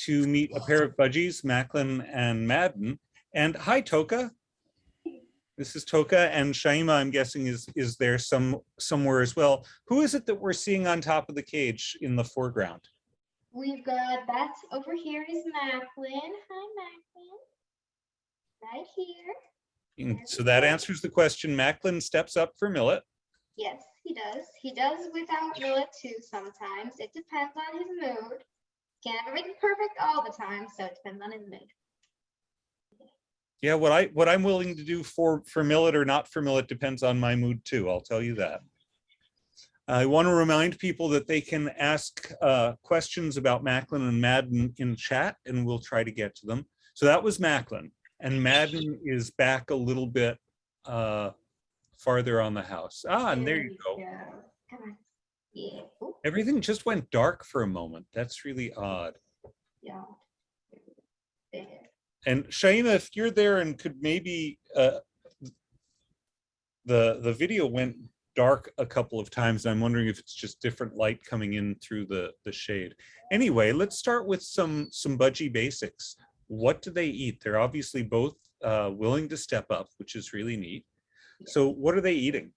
to meet a pair of budgies, Maclin and Madden. And hi, Toka. This is Toka, and Shaima, I'm guessing, is there somewhere as well. Who is it that we're seeing on top of the cage in the foreground? We've got, that's over here is Maclin. Hi, Maclin. Right here. So that answers the question. Maclin steps up for Millet. Yes, he does. He does without Millet too sometimes. It depends on his mood. Can't ever make it perfect all the time, so it depends on his mood. Yeah, what I'm willing to do for Millet or not for Millet depends on my mood too. I'll tell you that. I want to remind people that they can ask questions about Maclin and Madden in chat, and we'll try to get to them. So that was Maclin, and Madden is back a little bit farther on the house. Ah, and there you go. Come on. Yeah. Ooh. Everything just went dark for a moment. That's really odd. Yeah. There. And Shaima, if you're there and could maybe, the video went dark a couple of times. I'm wondering if it's just different light coming in through the shade. Anyway, let's start with some budgie basics. What do they eat? They're obviously both willing to step up, which is really neat. So what are they eating?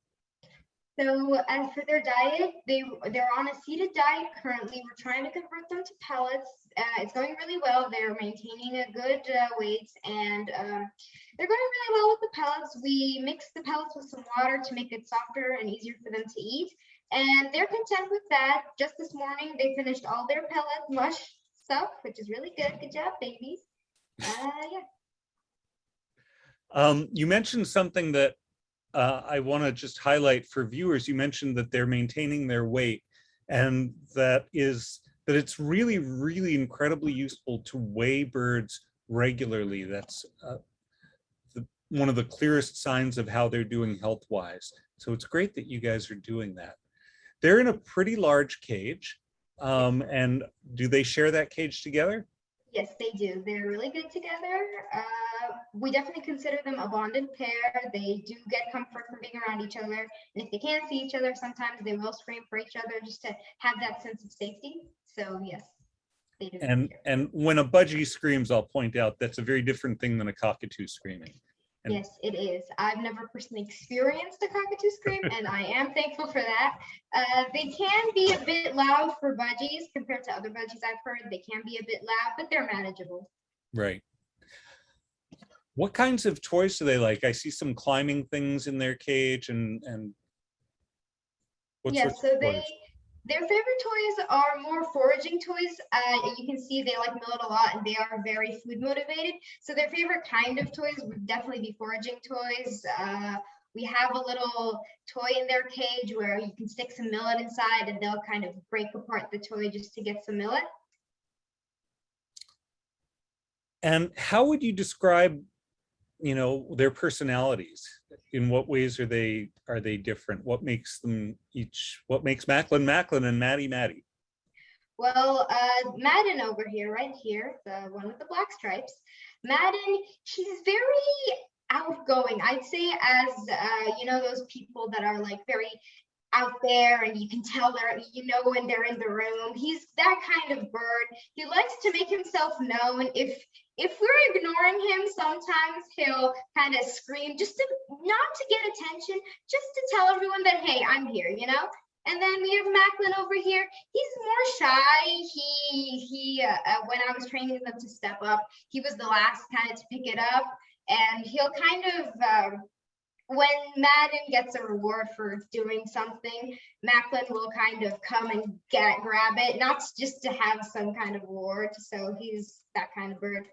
So as for their diet, they're on a seeded diet currently. We're trying to convert them to pellets. It's going really well. They're maintaining a good weight, and they're going really well with the pellets. We mix the pellets with some water to make it softer and easier for them to eat, and they're content with that. Just this morning, they finished all their pellet mush stuff, which is really good. Good job, babies. Yeah. You mentioned something that I want to just highlight for viewers. You mentioned that they're maintaining their weight, and that it's really, really incredibly useful to weigh birds regularly. That's one of the clearest signs of how they're doing health-wise. So it's great that you guys are doing that. They're in a pretty large cage, and do they share that cage together? Yes, they do. They're really good together. We definitely consider them a bonded pair. They do get comfort from being around each other. And if they can't see each other, sometimes they will scream for each other just to have that sense of safety. So yes, they do. And when a budgie screams, I'll point out that's a very different thing than a cockatoo screaming. And yes, it is. I've never personally experienced a cockatoo scream, and I am thankful for that. They can be a bit loud for budgies compared to other budgies I've heard. They can be a bit loud, but they're manageable. Right. What kinds of toys do they like? I see some climbing things in their cage, and what yeah, sorts so of toys? Their favorite toys are more foraging toys. You can see they like Millet a lot, and they are very food motivated. So their favorite kind of toys would definitely be foraging toys. We have a little toy in their cage where you can stick some millet inside, and they'll kind of break apart the toy just to get some millet. And how would you describe, their personalities? In what ways are they different? What makes them what makes Maclin and Maddie? Well, Madden over here, right here, the one with the black stripes. Madden, she's very outgoing. I'd say as, those people that are like very out there, and you can tell when they're in the room. He's that kind of bird. He likes to make himself known. If we're ignoring him, sometimes he'll kind of scream just not to get attention, just to tell everyone that, hey, I'm here, And then we have Maclin over here. He's more shy. He when I was training them to step up, he was the last kind of to pick it up, and he'll kind of when Madden gets a reward for doing something, Maclin will kind of come and grab it, not just to have some kind of reward. So he's that kind of bird,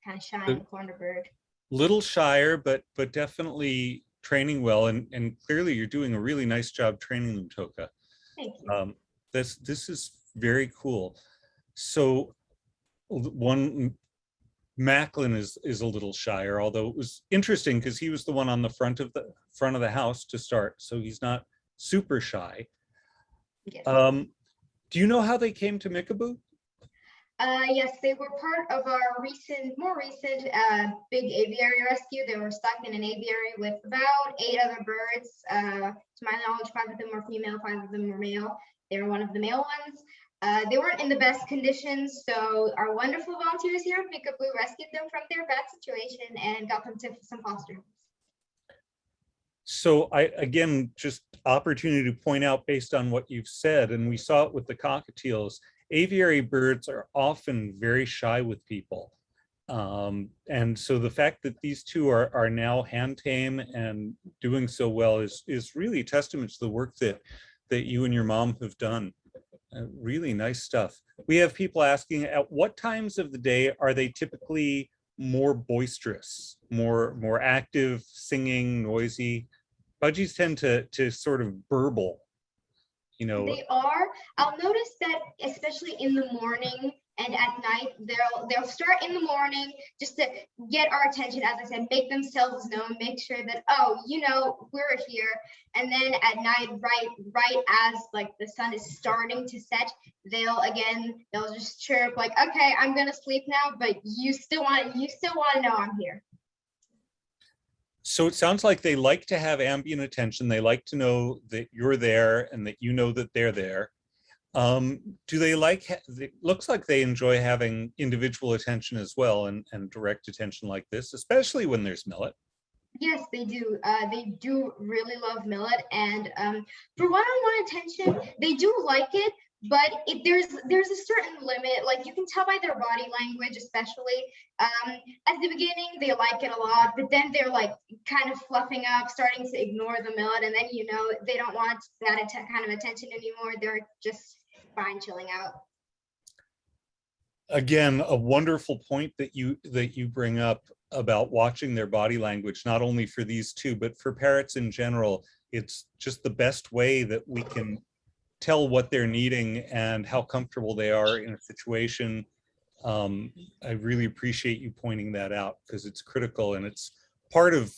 kind of shy in the corner bird. Little shyer, but definitely training well, and clearly you're doing a really nice job training them, Toka. Thank you. This is very cool. So Maclin is a little shyer, although it was interesting because he was the one on the front of the house to start, so he's not super shy. Yes. Do you know how they came to Mickaboo? Yes, they were part of our more recent big aviary rescue. They were stuck in an aviary with about 8 other birds. To my knowledge, 5 of them were female, 5 of them were male. They were one of the male ones. They weren't in the best conditions, so our wonderful volunteers here at Mickaboo rescued them from their bad situation and got them to some foster homes. So again, just opportunity to point out based on what you've said, and we saw it with the cockatiels, aviary birds are often very shy with people. And so the fact that these two are now hand tame and doing so well is really a testament to the work that you and your mom have done. Really nice stuff. We have people asking, at what times of the day are they typically more boisterous, more active, singing, noisy? Budgies tend to sort of burble, you know. They are. I'll notice that especially in the morning and at night, they'll start in the morning just to get our attention, as I said, make themselves known, make sure that, oh, you know, we're here. And then at night, right as like the sun is starting to set, they'll just chirp like, okay, I'm gonna sleep now, but you still want to know I'm here. So it sounds like they like to have ambient attention. They like to know that you're there and that you know that they're there. Do they like, it looks like they enjoy having individual attention as well, and direct attention like this, especially when there's millet. Yes, they do. They do really love millet, and for one-on-one attention, they do like it. But there's a certain limit, like you can tell by their body language, especially at the beginning, they like it a lot, but then they're like kind of fluffing up, starting to ignore the millet, and then, you know, they don't want that kind of attention anymore. They're just fine chilling out. Again, a wonderful point that you bring up about watching their body language, not only for these two, but for parrots in general. It's just the best way that we can tell what they're needing and how comfortable they are in a situation. I really appreciate you pointing that out, because it's critical, and it's part of,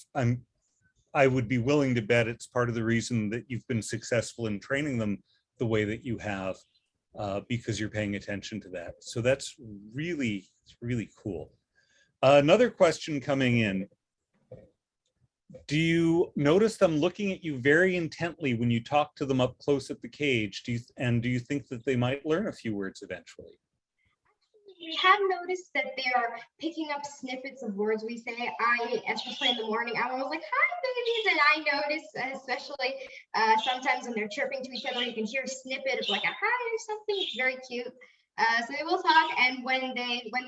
I would be willing to bet it's part of the reason that you've been successful in training them the way that you have, because you're paying attention to that. So that's really cool. Another question coming in. Do you notice them looking at you very intently when you talk to them up close at the cage? Do you think that they might learn a few words eventually? We have noticed that they are picking up snippets of words we say. Especially in the morning, I'm always like, hi, babies. And I notice, especially sometimes when they're chirping to each other, you can hear a snippet of like a hi or something. It's very cute. So they will talk, and when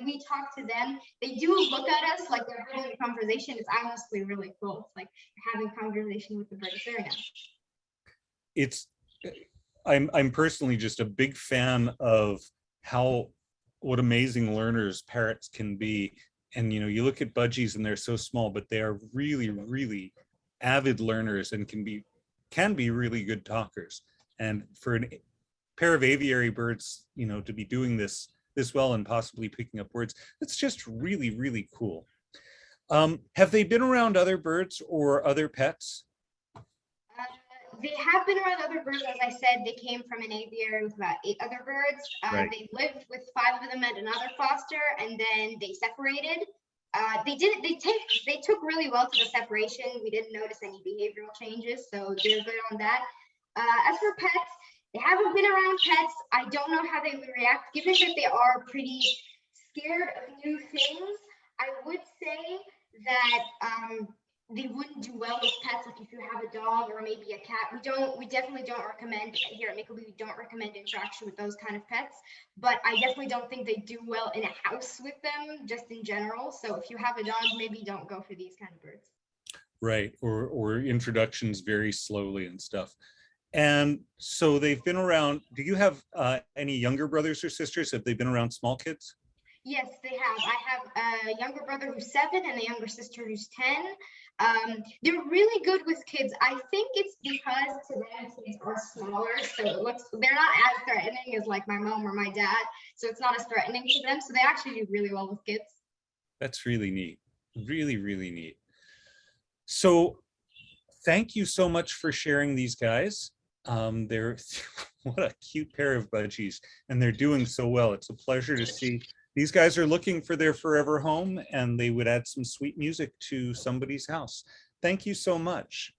we talk to them, they do look at us like they're having a conversation. It's honestly really cool. It's like having a conversation with the birds. Very nice. I'm personally just a big fan of what amazing learners parrots can be. And you know, you look at budgies and they're so small, but they are really avid learners and can be really good talkers. And for a pair of aviary birds, you know, to be doing this well and possibly picking up words, it's just really cool. Have they been around other birds or other pets? They have been around other birds. As I said, they came from an aviary with about 8 other birds. Right. They lived with 5 of them at another foster, and then they separated. They took really well to the separation. We didn't notice any behavioral changes, so they're good on that. As for pets, they haven't been around pets. I don't know how they would react, given that they are pretty scared of new things. I would say that they wouldn't do well with pets. Like if you have a dog or maybe a cat, we definitely don't recommend here at Mickaboo. We don't recommend interaction with those kind of pets. But I definitely don't think they do well in a house with them, just in general. So if you have a dog, maybe don't go for these kind of birds. Right, or introductions very slowly and stuff. And so they've been around. Do you have any younger brothers or sisters? Have they been around small kids? Yes, they have. I have a younger brother who's 7 and a younger sister who's 10. They're really good with kids. I think it's because to them kids are smaller, so they're not as threatening as like my mom or my dad. So it's not as threatening to them. So they actually do really well with kids. That's really neat. Really neat. So thank you so much for sharing these guys. They're what a cute pair of budgies, and they're doing so well. It's a pleasure to see. These guys are looking for their forever home, and they would add some sweet music to somebody's house. Thank you so much.